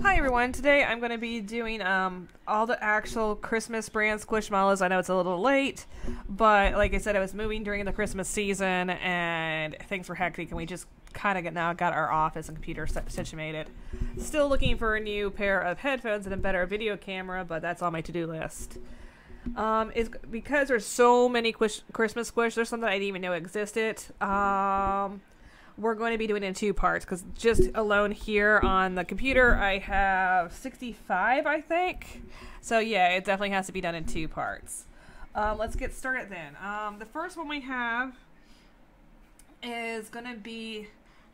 Hi everyone, today I'm going to be doing all the actual Christmas brand Squishmallows. I know it's a little late, but like I said, I was moving during the Christmas season and things were hectic and we just kind of now got our office and computer situated. Still looking for a new pair of headphones and a better video camera, but that's on my to-do list. Is because there's so many Christmas Squish, there's some that I didn't even know existed. We're going to be doing it in two parts because just alone here on the computer I have 65, I think. So yeah, it definitely has to be done in two parts. Let's get started then. The first one we have is going to be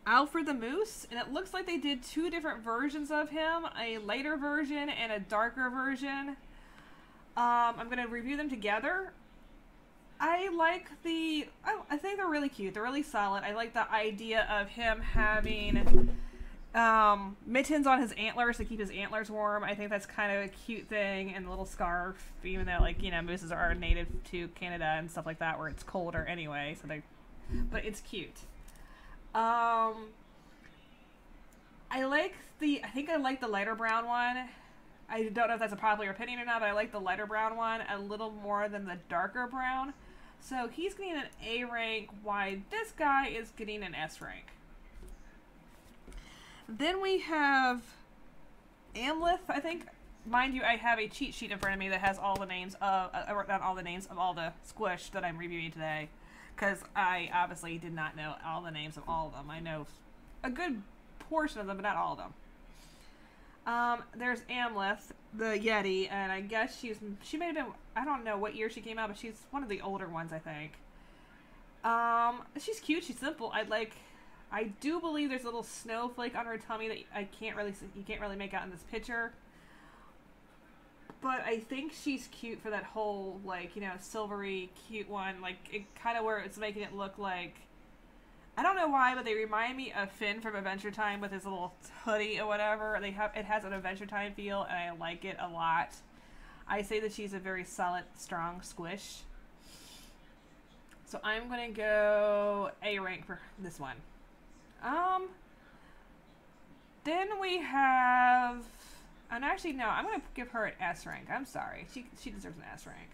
Alfred the Moose, and it looks like they did two different versions of him, a lighter version and a darker version. I'm going to review them together. I like I think they're really cute. They're really solid. I like the idea of him having mittens on his antlers to keep his antlers warm. I think that's kind of a cute thing, and a little scarf, even though, like, you know, mooses are native to Canada and stuff like that where it's colder anyway, so but it's cute. I think I like the lighter brown one. I don't know if that's a popular opinion or not, but I like the lighter brown one a little more than the darker brown. So he's getting an A rank, while this guy is getting an S rank. Then we have Amleth, I think. Mind you, I have a cheat sheet in front of me that has all the names of, I wrote down all the names of all the Squish that I'm reviewing today, because I obviously did not know all the names of all of them. I know a good portion of them, but not all of them. There's Amleth, the Yeti, and I guess she may have been, I don't know what year she came out, but she's one of the older ones, I think. She's cute, she's simple. I do believe there's a little snowflake on her tummy that you can't really make out in this picture. But I think she's cute for that whole, like, you know, silvery, cute one. Like, it kind of where it's making it look like, I don't know why, but they remind me of Finn from Adventure Time with his little hoodie or whatever. It has an Adventure Time feel, and I like it a lot. I say that she's a very solid, strong Squish. So I'm gonna go A rank for this one. Then we have, and actually no, I'm gonna give her an S rank. I'm sorry, she deserves an S rank.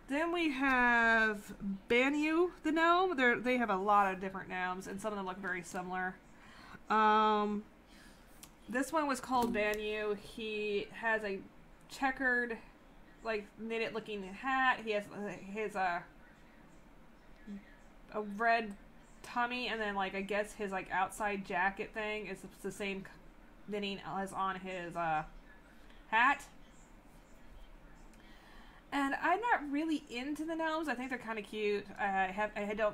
Then we have Banyu the gnome. They have a lot of different gnomes, and some of them look very similar. This one was called Banyu. He has a checkered, like, knitted looking hat. He has a red tummy, and then, like, I guess his, like, outside jacket thing is the same knitting as on his hat. And I'm not really into the gnomes. I think they're kind of cute. I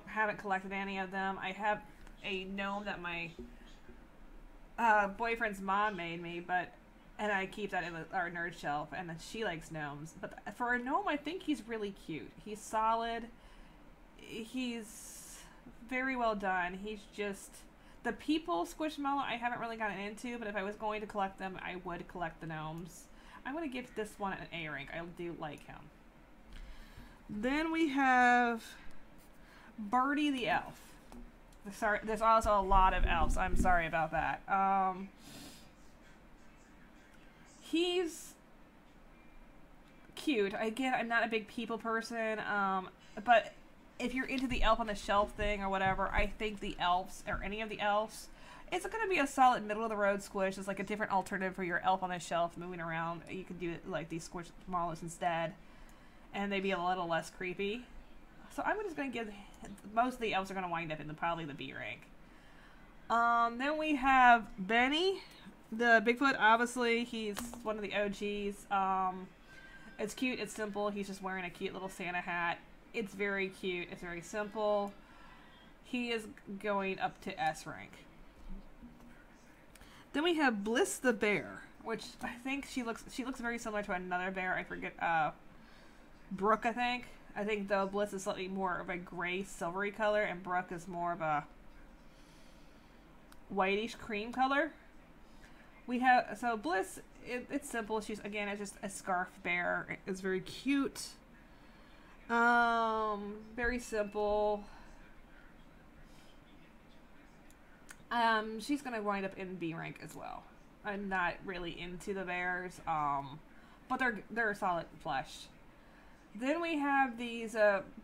haven't collected any of them. I have a gnome that my boyfriend's mom made me, and I keep that in our nerd shelf. And then she likes gnomes. But for a gnome, I think he's really cute. He's solid. He's very well done. He's just the people Squishmallow I haven't really gotten into. But if I was going to collect them, I would collect the gnomes. I'm going to give this one an A rank. I do like him. Then we have Birdie the elf. Sorry, there's also a lot of elves. I'm sorry about that. He's cute. Again, I'm not a big people person, but if you're into the elf on the shelf thing or whatever, I think the elves, or any of the elves, it's going to be a solid middle-of-the-road Squish. It's like a different alternative for your elf on the shelf moving around. You could do it like these Squishmallows instead, and they'd be a little less creepy. So I'm just going to give, most of the elves are going to wind up in probably the B rank. Then we have Benny, the Bigfoot. Obviously, he's one of the OGs. It's cute. It's simple. He's just wearing a cute little Santa hat. It's very cute. It's very simple. He is going up to S rank. Then we have Bliss the bear, which I think she looks very similar to another bear. I forget, Brooke, I think. I think though Bliss is slightly more of a gray silvery color, and Brooke is more of a whitish cream color. We have, so Bliss, it's simple. She's, again, it's just a scarf bear. It's very cute. Very simple. She's gonna wind up in B rank as well. I'm not really into the bears, but they're a solid plush. Then we have these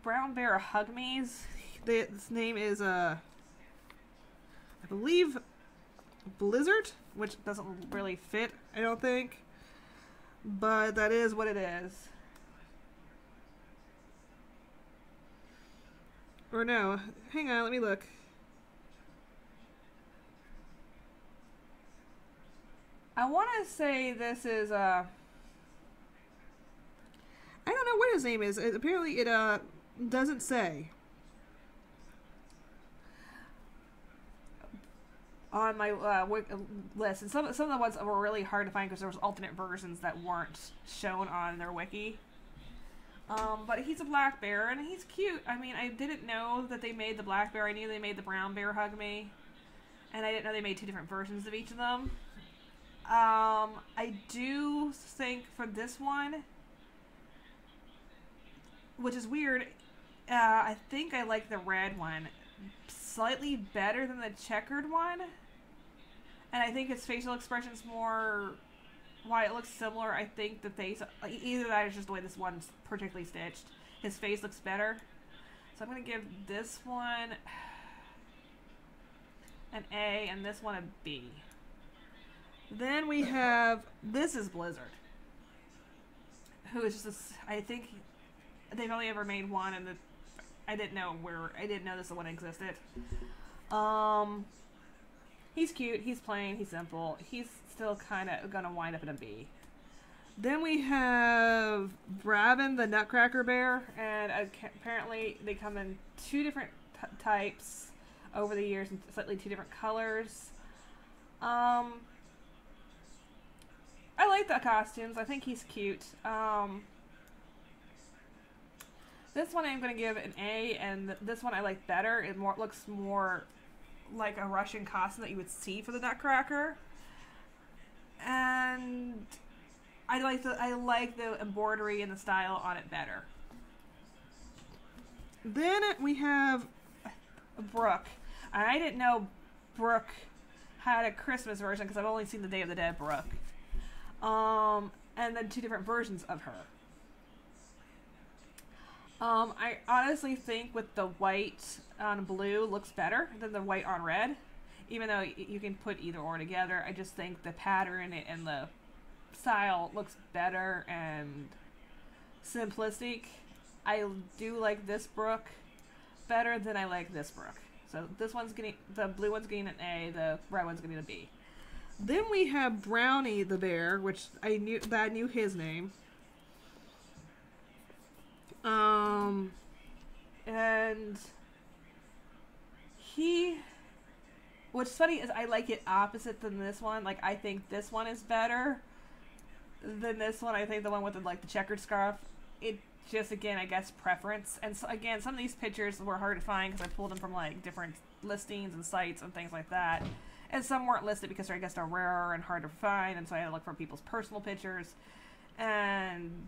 brown bear hug me's. This name is I believe Blizzard, which doesn't really fit, I don't think, but that is what it is. Or no, hang on, let me look. I want to say this is I don't know what his name is. Apparently it doesn't say on my list, and some of the ones were really hard to find because there was alternate versions that weren't shown on their wiki. But he's a black bear and he's cute. I mean, I didn't know that they made the black bear. I knew they made the brown bear hug me, and I didn't know they made two different versions of each of them. I do think for this one, which is weird, I think I like the red one slightly better than the checkered one. And I think his facial expression's more, why it looks similar, I think the face, either that or just the way this one's particularly stitched. His face looks better. So I'm going to give this one an A and this one a B. Then we have, this is Blizzard, who is just this, I think they've only ever made one, and I didn't know this one existed. He's cute, he's plain, he's simple, he's still kind of gonna wind up in a B. Then we have Bravin the Nutcracker Bear, and apparently they come in two different types over the years and slightly two different colors. I like the costumes. I think he's cute. This one I'm going to give an A, and this one I like better. It looks more like a Russian costume that you would see for the Nutcracker. And I like the embroidery and the style on it better. Then we have Brooke. I didn't know Brooke had a Christmas version because I've only seen the Day of the Dead Brooke. And then two different versions of her. I honestly think with the white on blue looks better than the white on red. Even though you can put either or together, I just think the pattern and the style looks better and simplistic. I do like this Brooke better than I like this Brooke. So this one's getting, the blue one's getting an A, the red one's getting a B. Then we have Brownie the bear, which I knew his name. And what's funny is I like it opposite than this one. Like, I think this one is better than this one. I think the one with the checkered scarf. It just, again, I guess preference. And so, again, some of these pictures were hard to find because I pulled them from different listings and sites and things like that. And some weren't listed because I guess they're rarer and hard to find, and so I had to look for people's personal pictures. And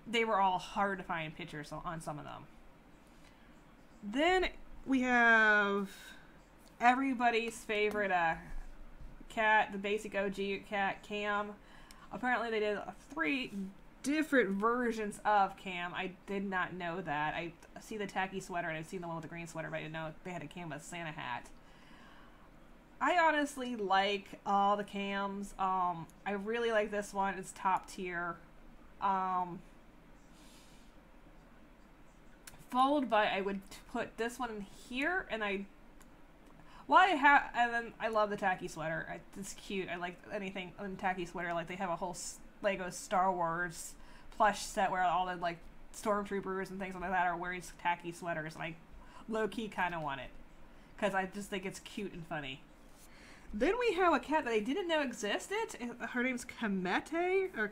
they were all hard to find pictures on some of them. Then we have everybody's favorite cat, the basic OG cat, Cam. Apparently they did 3 different versions of Cam. I did not know that. I see the tacky sweater and I've seen the one with the green sweater, but I didn't know they had a Cam with a Santa hat. I honestly like all the Cams. I really like this one. It's top tier. Followed by, I would put this one in here, and and then I love the tacky sweater. It's cute. I like anything in tacky sweater. Like, they have a whole Lego Star Wars plush set where all the stormtroopers and things like that are wearing tacky sweaters, and I low-key kind of want it because I just think it's cute and funny. Then we have a cat that I didn't know existed. Her name's Kamete, or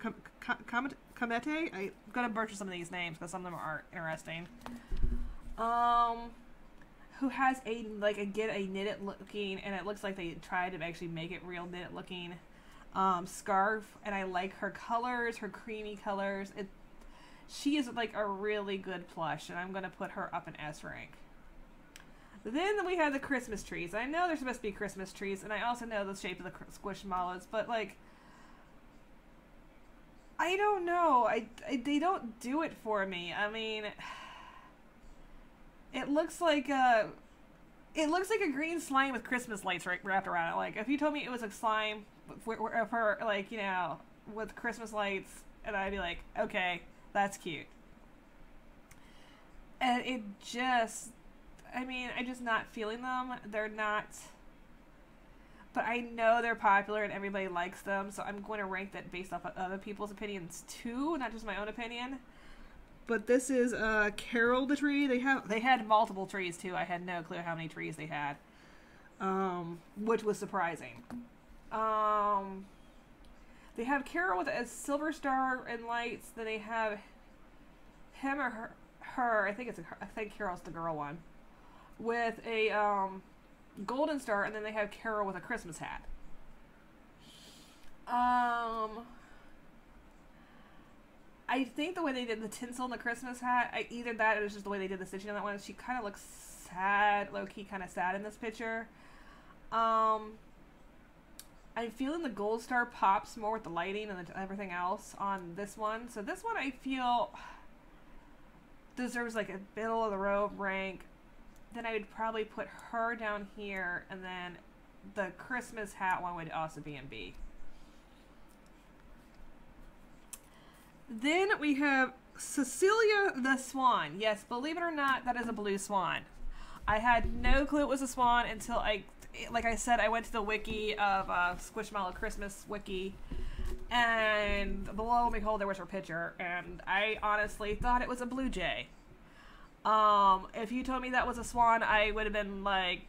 Kamete. I'm gonna butcher some of these names because some of them are interesting. Who has a knitted looking, and it looks like they tried to actually make it real knitted looking scarf, and I like her colors, her creamy colors. She is a really good plush, and I'm gonna put her up in S rank. Then we have the Christmas trees. I know they're supposed to be Christmas trees, and I also know the shape of the Squishmallows, but like, I don't know. They don't do it for me. I mean, it looks like a green slime with Christmas lights wrapped around it. Like, if you told me it was a slime for like, you know, with Christmas lights, and I'd be like, okay, that's cute. And it just, I mean, I'm just not feeling them. They're not, but I know they're popular and everybody likes them, so I'm going to rank that based off of other people's opinions too, not just my own opinion. But this is Carol the tree. They had multiple trees too. I had no clue how many trees they had, which was surprising. They have Carol with a silver star and lights. Then they have him or her. I think Carol's the girl one, with a golden star, and then they have Carol with a Christmas hat. I think the way they did the tinsel in the Christmas hat, either that or it was just the way they did the stitching on that one. She kind of looks sad, low-key kind of sad in this picture. I'm feeling the gold star pops more with the lighting and everything else on this one. So this one I feel deserves like a middle of the road rank. Then I would probably put her down here, and then the Christmas hat one would also be in B. Then we have Cecilia the Swan. Yes, believe it or not, that is a blue swan. I had no clue it was a swan until like I said, I went to the wiki of Squishmallow Christmas wiki, and below and behold, there was her picture, and I honestly thought it was a blue jay. If you told me that was a swan, I would have been like,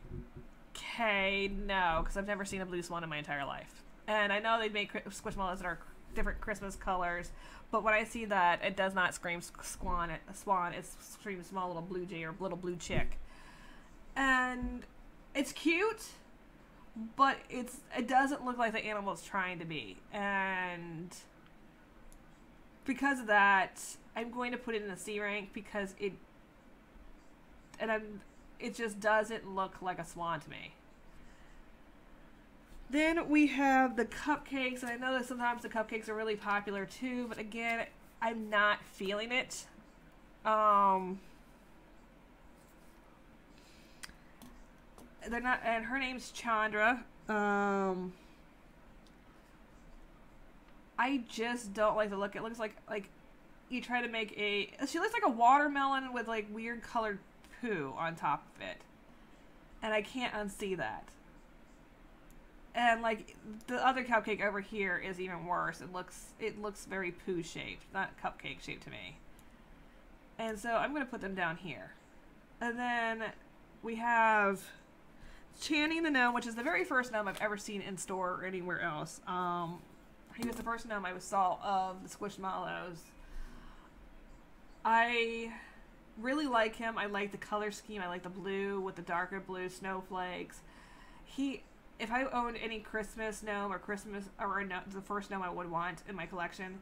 okay, no, because I've never seen a blue swan in my entire life. And I know they make Squishmallows that are different Christmas colors, but when I see that, it does not scream swan, it screams small little blue jay or little blue chick. And it's cute, but it doesn't look like the animal it's trying to be. And because of that, I'm going to put it in a C rank because it just doesn't look like a swan to me. Then we have the cupcakes, and I know that sometimes the cupcakes are really popular too, but again, I'm not feeling it. They're not, and her name's Chandra. I just don't like the look. It looks like you try to make she looks like a watermelon with like weird colored poo on top of it, and I can't unsee that. And like the other cupcake over here is even worse. It looks very poo shaped, not cupcake shaped to me. And so I'm going to put them down here. And then we have Channing the Gnome, which is the very first gnome I've ever seen in store or anywhere else. He was the first gnome I saw of the Squishmallows. I really like him. I like the color scheme. I like the blue with the darker blue snowflakes. If I owned any Christmas gnome or the first gnome I would want in my collection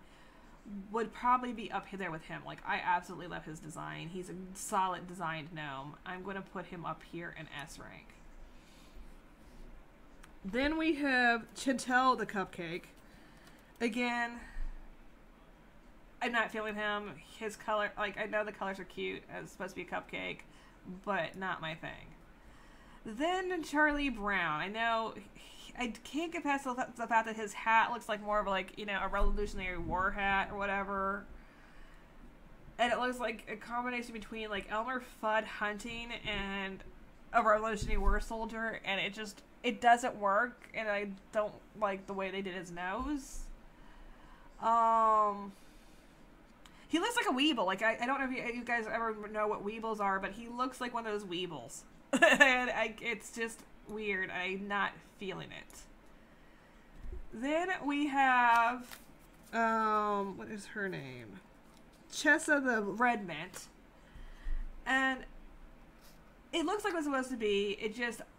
would probably be up there with him. Like, I absolutely love his design. He's a solid designed gnome. I'm going to put him up here in S rank. Then we have Chantel the cupcake. Again, I'm not feeling him. His color, like, I know the colors are cute. It's supposed to be a cupcake, but not my thing. Then Charlie Brown. I know I can't get past the fact that his hat looks like more of like, you know, a Revolutionary War hat or whatever. And it looks like a combination between like Elmer Fudd hunting and a Revolutionary War soldier, and it doesn't work, and I don't like the way they did his nose. He looks like a Weeble. Like, I don't know if you guys ever know what Weebles are, but he looks like one of those Weebles. And it's just weird. I'm not feeling it. Then we have, what is her name? Chessa the Red Mint. And it looks like it's supposed to be.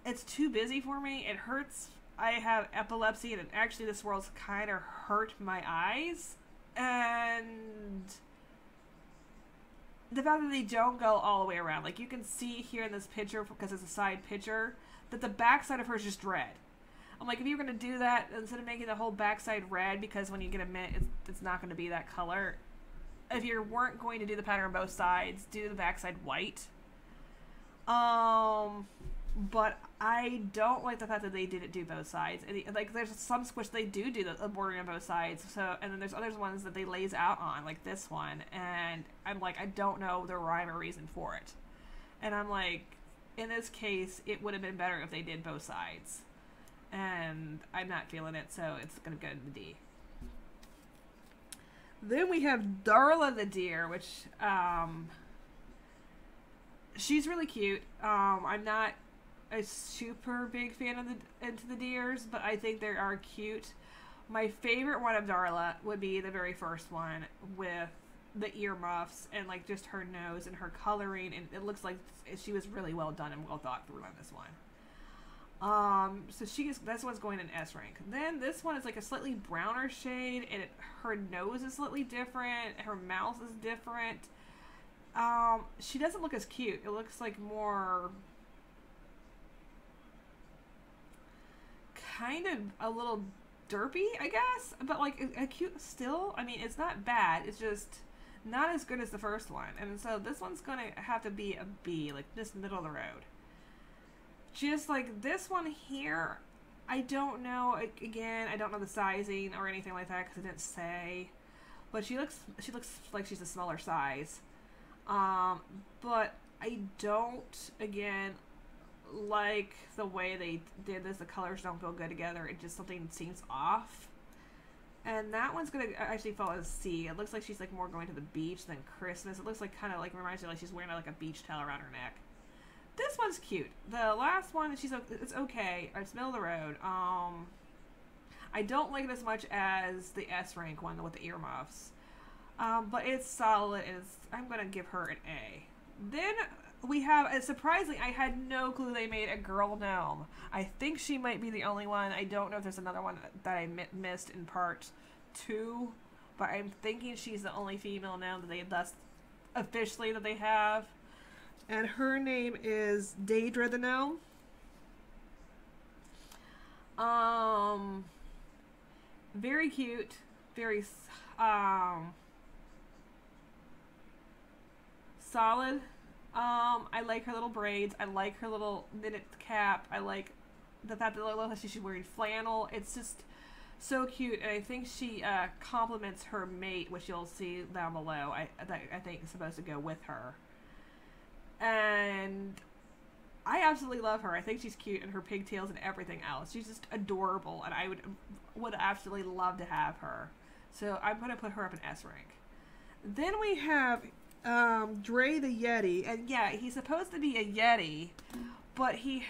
It's too busy for me. It hurts. I have epilepsy, and actually the swirls kind of hurt my eyes. And the fact that they don't go all the way around. Like, you can see here in this picture, because it's a side picture, that the backside of her is just red. I'm like, if you're going to do that, instead of making the whole backside red, because when you get a mint, it's not going to be that color. If you weren't going to do the pattern on both sides, do the backside white. But I don't like the fact that they didn't do both sides. And, like, there's some Squish they do the bordering on both sides. So, and then there's other ones that they lays out on, like this one. And I'm like, I don't know the rhyme or reason for it. And I'm like, in this case, it would have been better if they did both sides. And I'm not feeling it, so it's going to go to the D. Then we have Darla the deer, which, she's really cute. I'm not a super big fan of the deers, but I think they are cute. My favorite one of Darla would be the very first one with the earmuffs and like just her nose and her coloring, and it looks like she was really well done and well thought through on this one. So this one's going in S rank. Then this one is like a slightly browner shade, and her nose is slightly different. Her mouth is different. She doesn't look as cute. It looks like more kind of a little derpy, I guess, but like a cute still. I mean, it's not bad. It's just not as good as the first one. And so this one's going to have to be a B, like just middle of the road. Just like this one here, I don't know. Again, I don't know the sizing or anything like that because it didn't say. But she looks like she's a smaller size. But I don't, again, like the way they did this. The colors don't go good together. It just, something seems off. And that one's gonna actually fall as C. It looks like she's like more going to the beach than Christmas. It looks like kind of like, reminds me like she's wearing like a beach towel around her neck. This one's cute. The last one, it's okay. It's middle of the road. I don't like it as much as the S rank one with the earmuffs. But it's solid, and I'm going to give her an A. Then we have, surprisingly, I had no clue they made a girl gnome. I think she might be the only one. I don't know if there's another one that I missed in part 2, but I'm thinking she's the only female gnome that officially that they have. And her name is Daedra the gnome. Very cute, very solid. I like her little braids. I like her little knitted cap. I like the fact that she's wearing flannel. It's just so cute, and I think she complements her mate, which you'll see down below. I think is supposed to go with her, and I absolutely love her. I think she's cute, and her pigtails and everything else. She's just adorable, and I would absolutely love to have her. So I'm going to put her up in S rank. Then we have Dre the Yeti, and yeah, he's supposed to be a Yeti, but he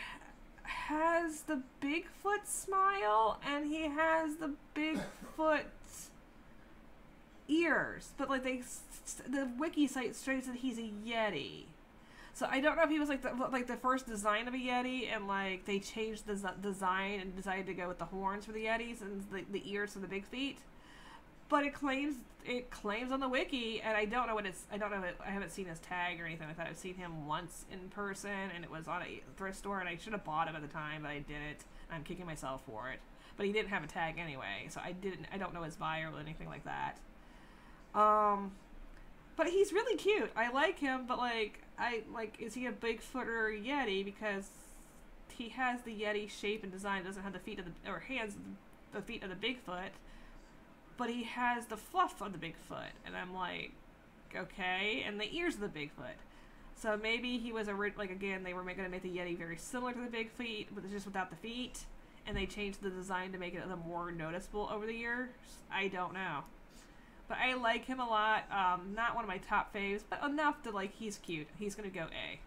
has the Bigfoot smile, and he has the Bigfoot ears, but like the wiki site straight said he's a Yeti. So I don't know if he was like the first design of a Yeti, and like they changed the design and decided to go with the horns for the Yetis and the ears for the big feet. But it claims on the wiki, and I don't know what it's. I don't know. I haven't seen his tag or anything like that. I've seen him once in person, and it was on a thrift store, and I should have bought him at the time, but I didn't. I'm kicking myself for it. But he didn't have a tag anyway, so I didn't. I don't know his bio or anything like that. But he's really cute. I like him, but like is he a Bigfoot or a Yeti? Because he has the Yeti shape and design. Doesn't have the feet of the hands, the feet of the Bigfoot. But he has the fluff of the Bigfoot, and I'm like, okay, and the ears of the Bigfoot. So maybe he was again, they were going to make the Yeti very similar to the Bigfoot, but just without the feet, and they changed the design to make it a little more noticeable over the years. I don't know, but I like him a lot. Not one of my top faves, but enough to like he's cute. He's going to go A.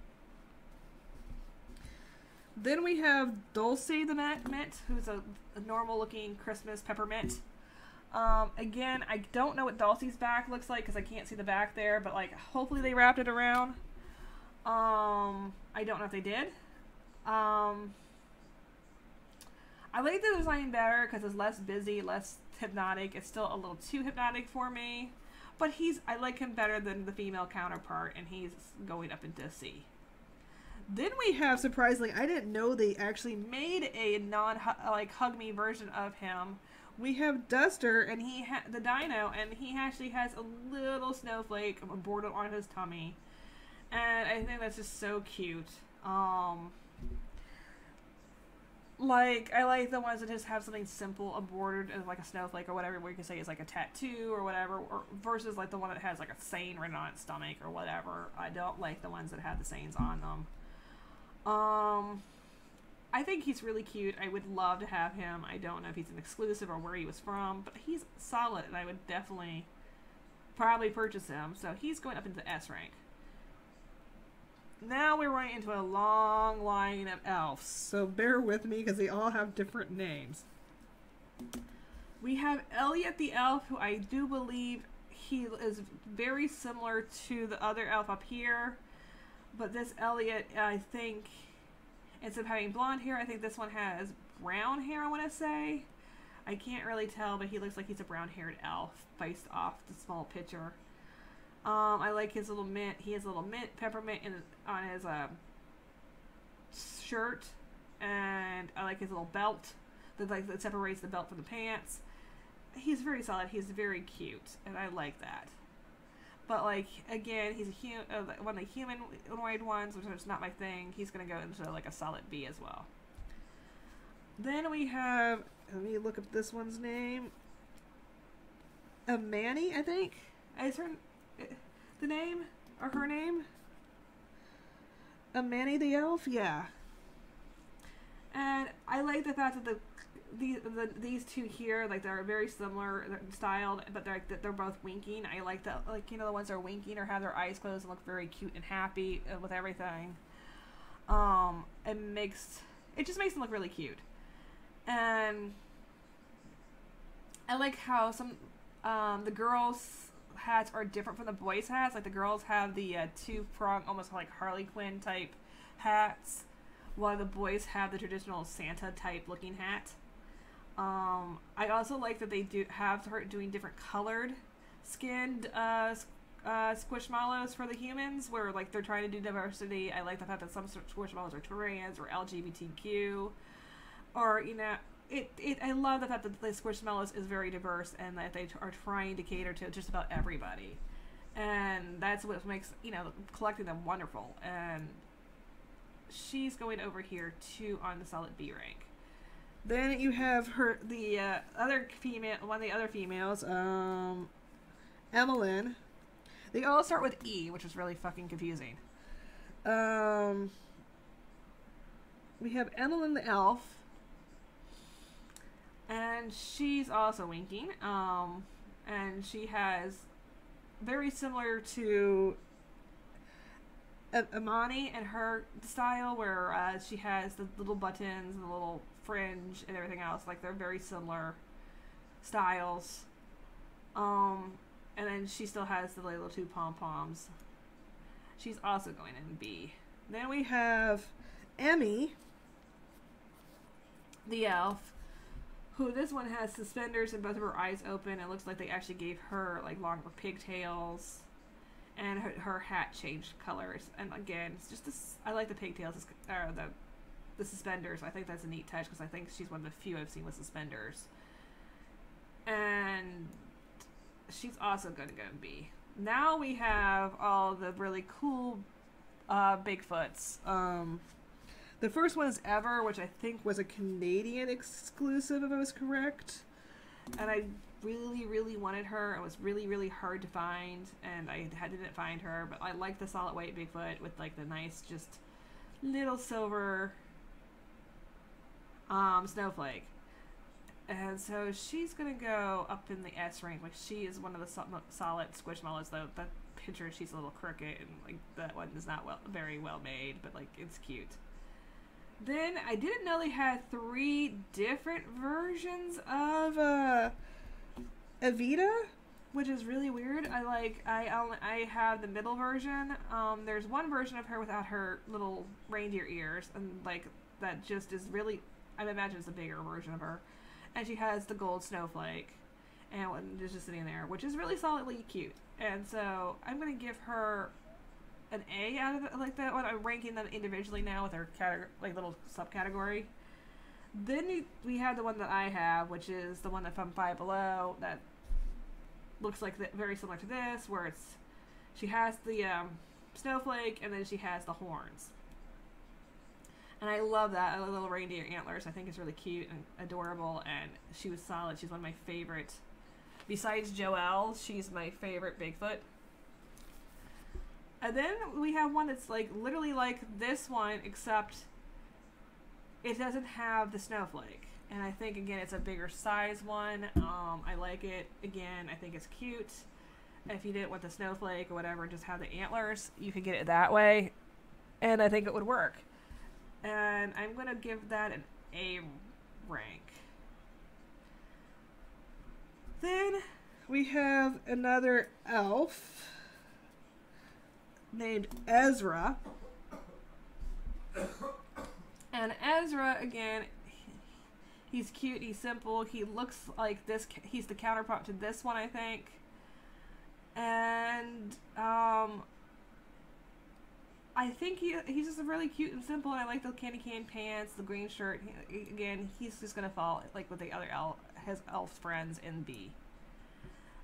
Then we have Dulce the Mint, who's a normal-looking Christmas peppermint. Again, I don't know what Dulce's back looks like because I can't see the back there, but like hopefully they wrapped it around. I don't know if they did. I like the design better because it's less busy, less hypnotic. It's still a little too hypnotic for me, but I like him better than the female counterpart, and he's going up into C. Then we have, surprisingly, I didn't know they actually made a hug me version of him. We have Duster, and the dino, and he actually has a little snowflake bordered on his tummy, and I think that's just so cute. Like, I like the ones that just have something simple bordered as like a snowflake or whatever, where you can say it's like a tattoo or whatever, or versus like the one that has like a saying written on its stomach or whatever. I don't like the ones that have the sayings on them. I think he's really cute. I would love to have him. I don't know if he's an exclusive or where he was from, but he's solid, and I would definitely probably purchase him. So he's going up into S rank. Now we're running into a long line of elves, so bear with me because they all have different names. We have Elliot the elf, who I do believe he is very similar to the other elf up here, but this Elliot, I think, instead of having blonde hair, I think this one has brown hair, I want to say. I can't really tell, but he looks like he's a brown-haired elf based off the small picture. I like his little mint. He has a little mint peppermint on his shirt, and I like his little belt that separates the belt from the pants. He's very solid. He's very cute, and I like that. But like again, he's one of the humanoid ones, which is not my thing. He's gonna go into like a solid B as well. Then we have. Let me look up this one's name. Manny, I think. Is the name or her name? Manny the elf, yeah. And I like the fact that these two here, like, they're very similar styled, but they're both winking. I like the the ones that are winking or have their eyes closed and look very cute and happy with everything. It just makes them look really cute. And I like how the girls' hats are different from the boys' hats. Like, the girls have the two-prong, almost like Harley Quinn type hats, while the boys have the traditional Santa type looking hat. I also like that they have her doing different colored skinned squishmallows for the humans, where like they're trying to do diversity. I like the fact that some squishmallows are trans or LGBTQ, or I love the fact that the Squishmallows is very diverse and that they are trying to cater to just about everybody, and that's what makes collecting them wonderful. And she's going over here too on the solid B rank. Then you have the other female, one of the other females, Emmeline. They all start with E, which is really fucking confusing. We have Emmeline the elf. And she's also winking, and she has very similar to Imani and her style, where she has the little buttons and the little fringe and everything else. Like, they're very similar styles. And then she still has the little two pom-poms. She's also going in B. Then we have Emmy, the elf, who this one has suspenders and both of her eyes open. It looks like they actually gave her like longer pigtails, and her hat changed colors. And again, it's just this. I like the pigtails, or the suspenders. I think that's a neat touch because I think she's one of the few I've seen with suspenders. And she's also going to go in B. Now we have all the really cool Bigfoots. The first one is Ever, which I think was a Canadian exclusive, if I was correct. And I really, really wanted her. It was really, really hard to find, and I didn't find her. But I like the solid white Bigfoot with like the nice, just little silver snowflake. And so she's gonna go up in the S rank. Like, she is one of the solid Squishmallows. Though that picture, she's a little crooked, and like that one is not very well made, but like it's cute. Then I didn't know they had 3 different versions of Evita, which is really weird. I have the middle version. There's one version of her without her little reindeer ears, and like that just is really, I imagine it's a bigger version of her. And she has the gold snowflake. and just sitting there, which is really solidly cute. And so I'm going to give her an A out of like that one. I'm ranking them individually now with their like little subcategory. Then we have the one that I have, which is the one from Five Below that looks like very similar to this, where she has the snowflake and then she has the horns. And I love that. I love the little reindeer antlers. I think it's really cute and adorable, and she was solid. She's one of my favorite. Besides Joelle, she's my favorite Bigfoot. And then we have one that's like literally like this one, except it doesn't have the snowflake. And I think, again, it's a bigger size one. I like it. Again, I think it's cute. If you didn't want the snowflake or whatever, just have the antlers, you could get it that way. And I think it would work. And I'm going to give that an A rank. Then we have another elf named Ezra. And Ezra, again, he's cute, he's simple, he looks like this, he's the counterpart to this one, I think. And I think he's just really cute and simple, and I like the candy cane pants, the green shirt. Again, he's just going to fall like with the other his elf friends in B.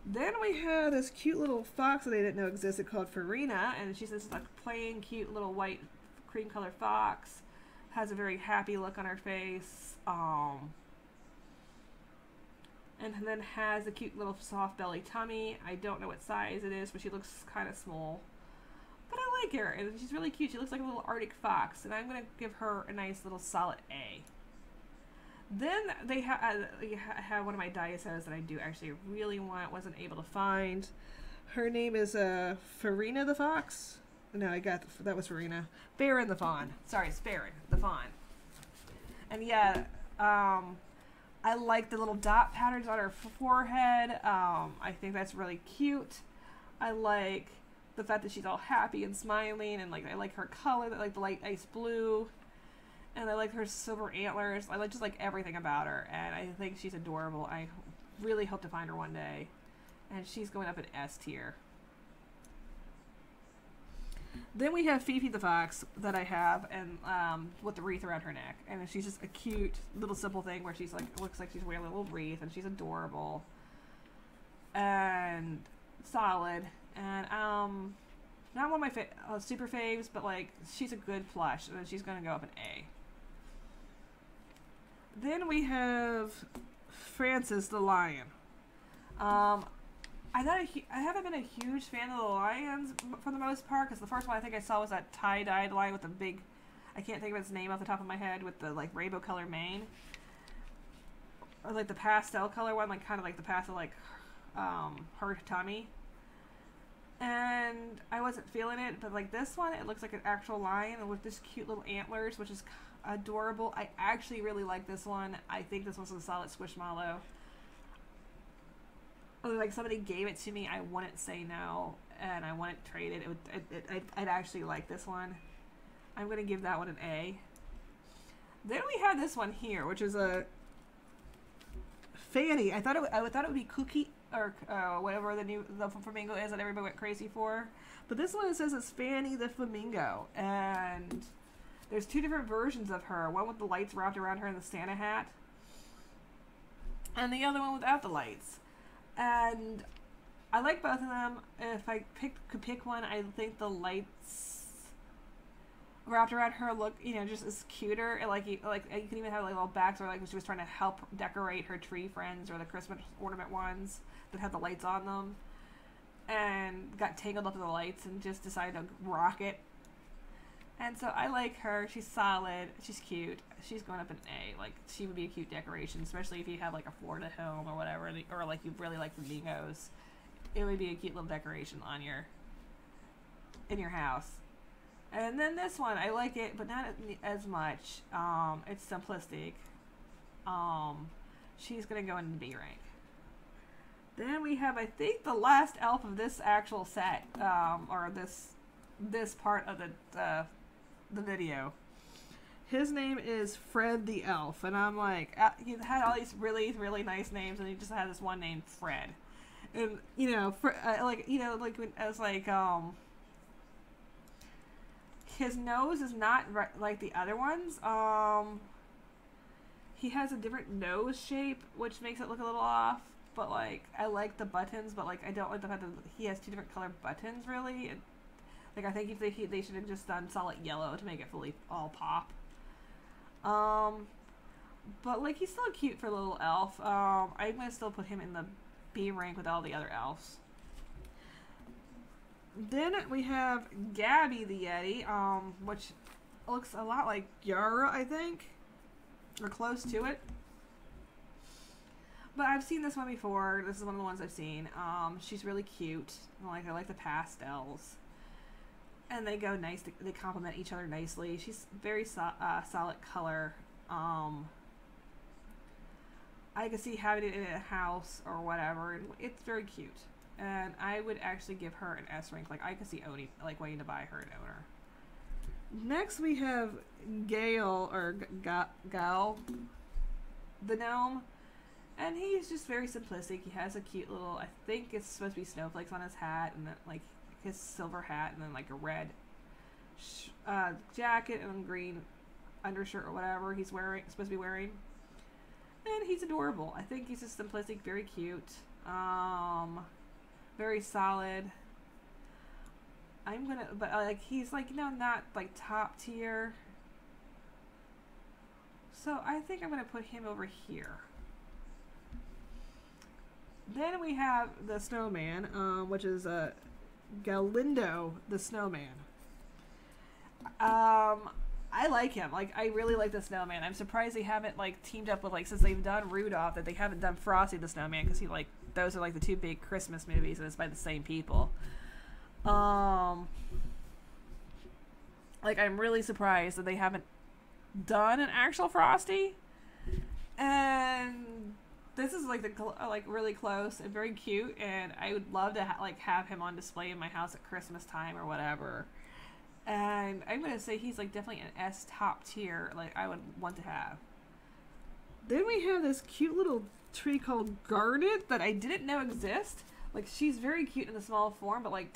Then we had this cute little fox that I didn't know existed called Farina, and she's this like plain cute little white cream colored fox. Has a very happy look on her face. And then has a cute little soft belly tummy. I don't know what size it is, but she looks kind of small. But I like her, and she's really cute. She looks like a little Arctic fox, and I'm going to give her a nice little solid A. Then they have one of my diosos that I do actually really want, wasn't able to find. Her name is Farina the Fox. No, that was Farina. Farron the Fawn. Sorry, it's Farron the Fawn. And yeah, I like the little dot patterns on her forehead. I think that's really cute. I like the fact that she's all happy and smiling, and I like her color, like the light ice blue. And I like her silver antlers. I just like everything about her, and I think she's adorable. I really hope to find her one day. And she's going up in S tier. Then we have Fifi the Fox that I have, and with the wreath around her neck. And she's just a cute little simple thing where she's like, looks like she's wearing a little wreath, and she's adorable. And solid. And not one of my super faves, but like she's a good plush, and she's going to go up an A. Then we have Francis the Lion. I haven't been a huge fan of the lions for the most part, because the first one I think I saw was that tie-dyed lion with the big, I can't think of its name off the top of my head, with the like rainbow color mane. Or like the pastel color one, like kind of like the pastel like her tummy. And I wasn't feeling it, but like this one, it looks like an actual lion with this cute little antlers, which is adorable. I actually really like this one. I think this one's a solid Squishmallow. Like somebody gave it to me, I wouldn't say no, and I wouldn't trade it. I'd actually like this one. I'm going to give that one an A. Then we have this one here, which is a Fanny. I thought it would be Cookie, or whatever the flamingo is that everybody went crazy for. But this one, it says it's Fanny the Flamingo, and there's two different versions of her. One with the lights wrapped around her in the Santa hat, and the other one without the lights. And I like both of them. If I could pick one, I think the lights wrapped around her look, just as cuter. And you can even have like little backs, or like when she was trying to help decorate her tree friends, or the Christmas ornament ones that had the lights on them, and got tangled up in the lights and just decided to rock it. And so I like her. She's solid. She's cute. She's going up an A. Like, she would be a cute decoration, especially if you have like a Florida home or whatever, or like you really like flamingos. It would be a cute little decoration on in your house. And then this one, I like it, but not as much. It's simplistic. She's gonna go in the B rank. Then we have, I think, the last elf of this actual set, or this part of the video. His name is Fred the Elf, and I'm like, he had all these really, really nice names, and he just had this one named Fred. And you know, like when I was like, his nose is not like the other ones. He has a different nose shape, which makes it look a little off. But like, I like the buttons, but like, I don't like the fact that he has two different colored buttons. Really, like I think if they should have just done solid yellow to make it fully all pop. But like, he's still cute for a little elf. I'm gonna still put him in the B rank with all the other elves. Then we have Gabby the Yeti, which looks a lot like Yara, I think, or close to it. But I've seen this one before. This is one of the ones I've seen. She's really cute. I like the pastels. And they go nice. They complement each other nicely. She's very solid color. I could see having it in a house or whatever. It's very cute. And I would actually give her an S rank. Like, I could see Oni, like, waiting to buy her an owner. Next we have Gale, or Gal, the gnome. And he's just very simplistic. He has a cute little, I think it's supposed to be snowflakes on his hat, and then, like, his silver hat, and then like a red jacket and green undershirt or whatever he's supposed to be wearing. And he's adorable. I think he's just simplistic, very cute, very solid. But like, he's like, you know, not like top tier. So I think I'm gonna put him over here. Then we have the snowman, which is Galindo the snowman. I like him. Like, I really like the snowman. I'm surprised they haven't like teamed up with, like, since they've done Rudolph, that they haven't done Frosty the Snowman, because those are like the two big Christmas movies, and it's by the same people. Like, I'm really surprised that they haven't done an actual Frosty. And this is like really close and very cute, and I would love to have him on display in my house at Christmas time or whatever. And I'm gonna say he's like definitely an S top tier, like I would want to have. Then we have this cute little tree called Garnet that I didn't know exist. Like, she's very cute in the small form, but like,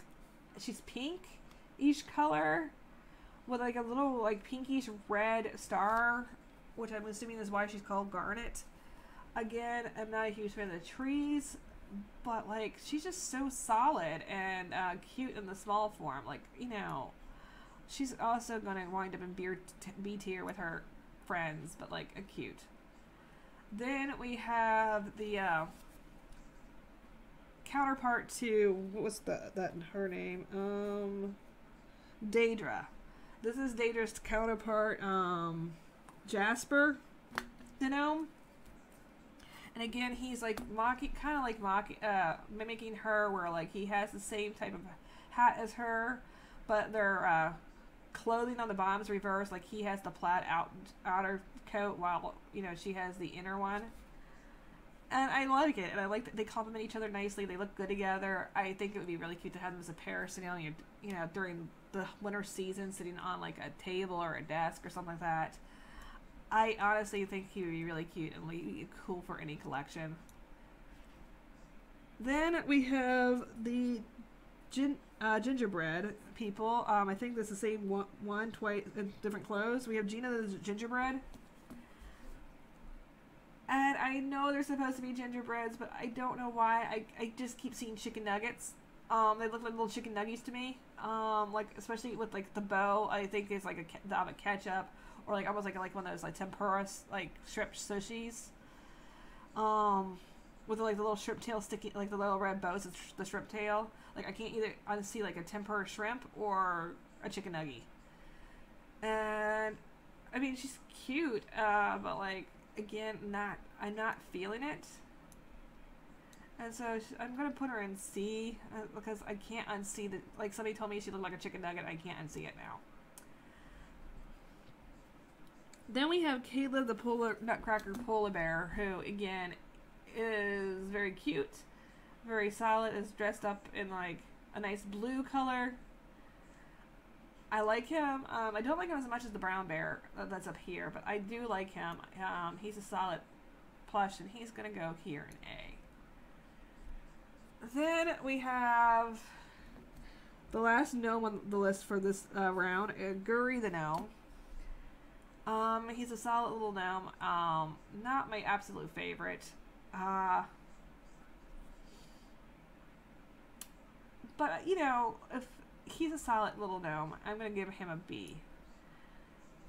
she's pink-ish color with like a little like pinkish red star, which I'm assuming is why she's called Garnet. Again, I'm not a huge fan of the trees, but like, she's just so solid and cute in the small form. Like, you know, she's also gonna wind up in B tier with her friends, but like a cute. Then we have the counterpart to, what was her name? Daedra. This is Daedra's counterpart, Jasper, the gnome. And again, he's like mimicking her, where like he has the same type of hat as her, but their clothing on the bottom is reversed. Like, he has the plaid outer coat, while, you know, she has the inner one. And I like it, and I like that they complement each other nicely. They look good together. I think it would be really cute to have them as a pair sitting on you know, during the winter season, sitting on like a table or a desk or something like that. I honestly think he would be really cute and be cool for any collection. Then we have the gingerbread people. I think this is the same one twice in different clothes. We have Gina the gingerbread. And I know they're supposed to be gingerbreads, but I don't know why. I just keep seeing chicken nuggets. They look like little chicken nuggies to me. Like, especially with like the bow, I think it's like a ketchup, or like almost like one of those like tempura like shrimp sushis. With like the little shrimp tail sticking, like the little red bows, the shrimp tail. Like, I can't either unsee like a tempura shrimp or a chicken nugget. And I mean, she's cute, but like, again, I'm not feeling it. And so I'm gonna put her in C, because I can't unsee that. Like, somebody told me she looked like a chicken nugget. I can't unsee it now. Then we have Caleb the Nutcracker Polar Bear, who again is very cute, very solid, is dressed up in like a nice blue color. I like him. I don't like him as much as the brown bear that's up here, but I do like him. He's a solid plush, and he's going to go here in A. Then we have the last gnome on the list for this round, Guri the gnome. He's a solid little gnome. Not my absolute favorite. But, you know, if he's a solid little gnome, I'm going to give him a B.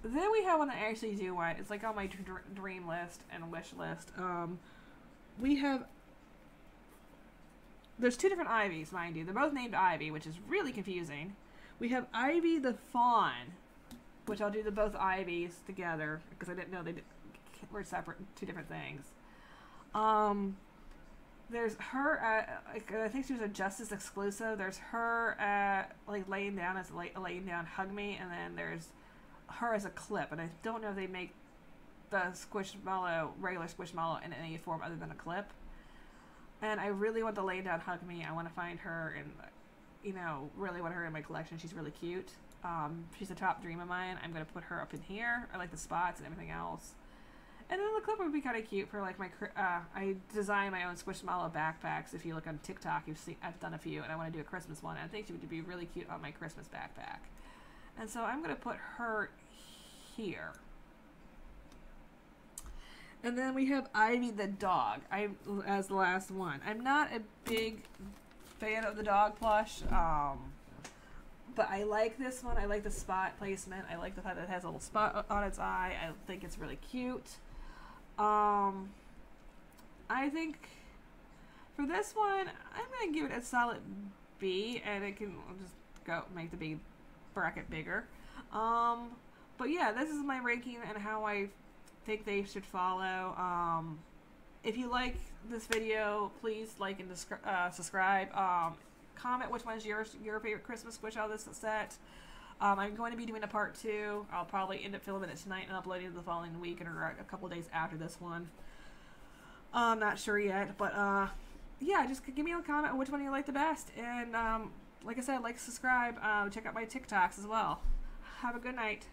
Then we have one that I actually do want. It's like on my dream list and wish list. We have... There's two different Ivies, mind you. They're both named Ivy, which is really confusing. We have Ivy the Fawn, which I'll do both Ivies together because I didn't know they were separate, two different things. There's her at, I think she was a Justice exclusive. There's her at, like, laying down as laying down, hug me, and then there's her as a clip. And I don't know if they make the Squishmallow, regular Squishmallow, in any form other than a clip. And I really want the laying down, hug me. I want to find her and, you know, really want her in my collection. She's really cute. She's a top dream of mine. I'm going to put her up in here. I like the spots and everything else. And then the clip would be kind of cute for, like, my, I design my own Squishmallow backpacks. If you look on TikTok, I've done a few, and I want to do a Christmas one. And I think she would be really cute on my Christmas backpack. And so I'm going to put her here. And then we have Ivy the dog as the last one. I'm not a big fan of the dog plush, but I like this one. I like the spot placement. I like the fact that it has a little spot on its eye. I think it's really cute. I think for this one, I'm going to give it a solid B, and it can just go make the B bracket bigger. But yeah, this is my ranking and how I think they should follow. If you like this video, please like and subscribe. Comment which one's your favorite Christmas Squish out of this set. I'm going to be doing a part 2. I'll probably end up filming it tonight and uploading it the following week or a couple days after this one. I'm not sure yet, but yeah, just give me a comment on which one you like the best. And like I said, like, subscribe. Check out my TikToks as well. Have a good night.